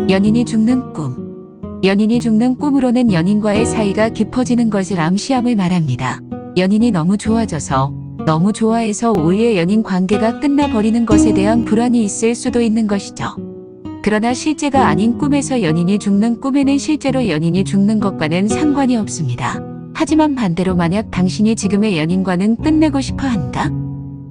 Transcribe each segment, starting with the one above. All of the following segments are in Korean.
연인이 죽는 꿈. 연인이 죽는 꿈으로는 연인과의 사이가 깊어지는 것을 암시함을 말합니다. 연인이 너무 좋아져서 너무 좋아해서 오히려 연인 관계가 끝나버리는 것에 대한 불안이 있을 수도 있는 것이죠. 그러나 실제가 아닌 꿈에서 연인이 죽는 꿈에는 실제로 연인이 죽는 것과는 상관이 없습니다. 하지만 반대로 만약 당신이 지금의 연인과는 끝내고 싶어 한다?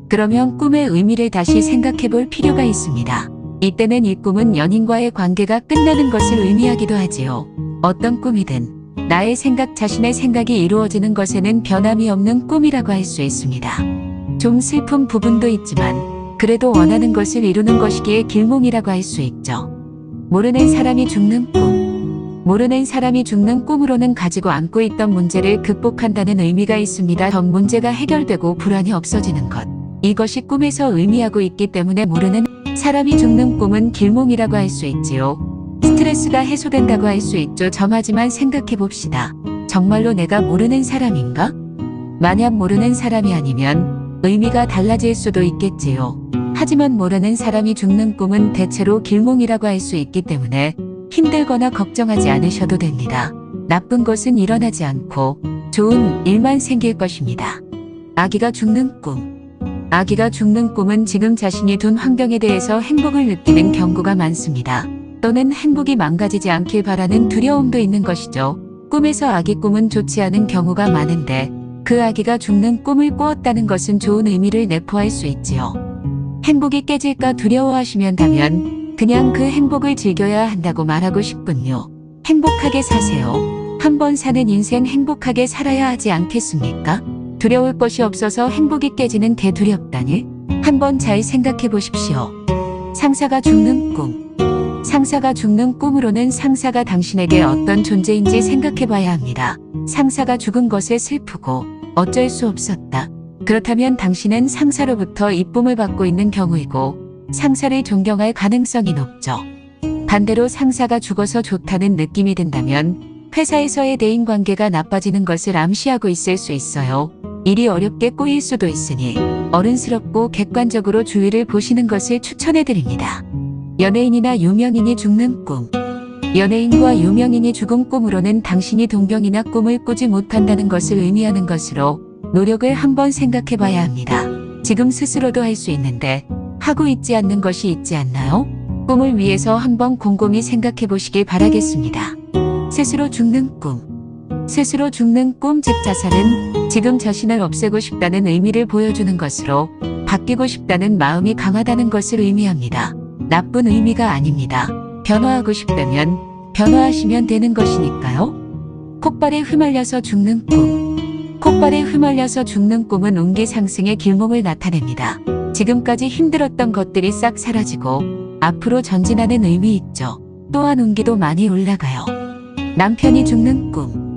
그러면 꿈의 의미를 다시 생각해 볼 필요가 있습니다. 이때는 이 꿈은 연인과의 관계가 끝나는 것을 의미하기도 하지요. 어떤 꿈이든 나의 생각, 자신의 생각이 이루어지는 것에는 변함이 없는 꿈이라고 할 수 있습니다. 좀 슬픈 부분도 있지만 그래도 원하는 것을 이루는 것이기에 길몽이라고 할 수 있죠. 모르는 사람이 죽는 꿈. 모르는 사람이 죽는 꿈으로는 가지고 안고 있던 문제를 극복한다는 의미가 있습니다. 전 문제가 해결되고 불안이 없어지는 것. 이것이 꿈에서 의미하고 있기 때문에 모르는 사람이 죽는 꿈은 길몽이라고 할 수 있지요. 스트레스가 해소된다고 할 수 있죠. 하지만 생각해 봅시다. 정말로 내가 모르는 사람인가? 만약 모르는 사람이 아니면 의미가 달라질 수도 있겠지요. 하지만 모르는 사람이 죽는 꿈은 대체로 길몽이라고 할 수 있기 때문에 힘들거나 걱정하지 않으셔도 됩니다. 나쁜 것은 일어나지 않고 좋은 일만 생길 것입니다. 아기가 죽는 꿈. 아기가 죽는 꿈은 지금 자신이 둔 환경에 대해서 행복을 느끼는 경우가 많습니다. 또는 행복이 망가지지 않길 바라는 두려움도 있는 것이죠. 꿈에서 아기 꿈은 좋지 않은 경우가 많은데 그 아기가 죽는 꿈을 꾸었다는 것은 좋은 의미를 내포할 수 있지요. 행복이 깨질까 두려워하시면다면 그냥 그 행복을 즐겨야 한다고 말하고 싶군요. 행복하게 사세요. 한번 사는 인생 행복하게 살아야 하지 않겠습니까? 두려울 것이 없어서 행복이 깨지는 게 두렵다니? 한번 잘 생각해 보십시오. 상사가 죽는 꿈. 상사가 죽는 꿈으로는 상사가 당신에게 어떤 존재인지 생각해 봐야 합니다. 상사가 죽은 것에 슬프고 어쩔 수 없었다. 그렇다면 당신은 상사로부터 이쁨을 받고 있는 경우이고 상사를 존경할 가능성이 높죠. 반대로 상사가 죽어서 좋다는 느낌이 든다면 회사에서의 대인관계가 나빠지는 것을 암시하고 있을 수 있어요. 일이 어렵게 꼬일 수도 있으니 어른스럽고 객관적으로 주위를 보시는 것을 추천해드립니다. 연예인이나 유명인이 죽는 꿈. 연예인과 유명인이 죽은 꿈으로는 당신이 동경이나 꿈을 꾸지 못한다는 것을 의미하는 것으로 노력을 한번 생각해 봐야 합니다. 지금 스스로도 할 수 있는데 하고 있지 않는 것이 있지 않나요? 꿈을 위해서 한번 곰곰이 생각해 보시길 바라겠습니다. 스스로 죽는 꿈. 스스로 죽는 꿈, 즉 자살은 지금 자신을 없애고 싶다는 의미를 보여주는 것으로 바뀌고 싶다는 마음이 강하다는 것을 의미합니다. 나쁜 의미가 아닙니다. 변화하고 싶다면 변화하시면 되는 것이니까요. 폭발에 휘말려서 죽는 꿈. 폭발에 휘말려서 죽는 꿈은 운기 상승의 길몽을 나타냅니다. 지금까지 힘들었던 것들이 싹 사라지고 앞으로 전진하는 의미 있죠. 또한 운기도 많이 올라가요. 남편이 죽는 꿈.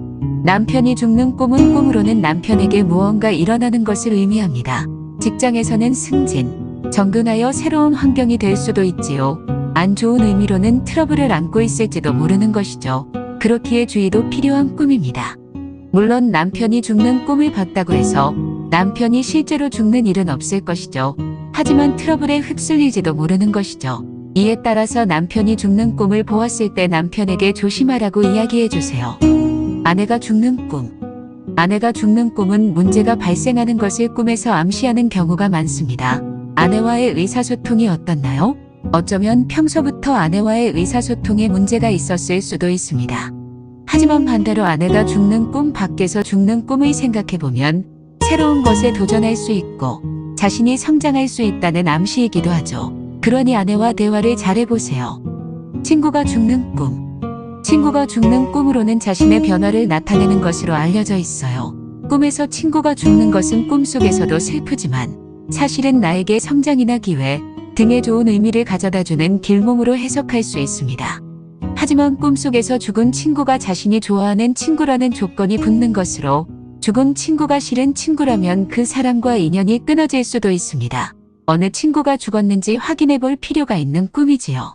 남편이 죽는 꿈은 꿈으로는 남편에게 무언가 일어나는 것을 의미합니다. 직장에서는 승진, 정근하여 새로운 환경이 될 수도 있지요. 안 좋은 의미로는 트러블을 안고 있을지도 모르는 것이죠. 그렇기에 주의도 필요한 꿈입니다. 물론 남편이 죽는 꿈을 봤다고 해서 남편이 실제로 죽는 일은 없을 것이죠. 하지만 트러블에 휩쓸릴지도 모르는 것이죠. 이에 따라서 남편이 죽는 꿈을 보았을 때 남편에게 조심하라고 이야기해 주세요. 아내가 죽는 꿈. 아내가 죽는 꿈은 문제가 발생하는 것을 꿈에서 암시하는 경우가 많습니다. 아내와의 의사소통이 어떻나요? 어쩌면 평소부터 아내와의 의사소통에 문제가 있었을 수도 있습니다. 하지만 반대로 아내가 죽는 꿈, 밖에서 죽는 꿈을 생각해보면 새로운 것에 도전할 수 있고 자신이 성장할 수 있다는 암시이기도 하죠. 그러니 아내와 대화를 잘해보세요. 친구가 죽는 꿈. 친구가 죽는 꿈으로는 자신의 변화를 나타내는 것으로 알려져 있어요. 꿈에서 친구가 죽는 것은 꿈속에서도 슬프지만 사실은 나에게 성장이나 기회 등의 좋은 의미를 가져다주는 길몽으로 해석할 수 있습니다. 하지만 꿈속에서 죽은 친구가 자신이 좋아하는 친구라는 조건이 붙는 것으로 죽은 친구가 싫은 친구라면 그 사람과 인연이 끊어질 수도 있습니다. 어느 친구가 죽었는지 확인해 볼 필요가 있는 꿈이지요.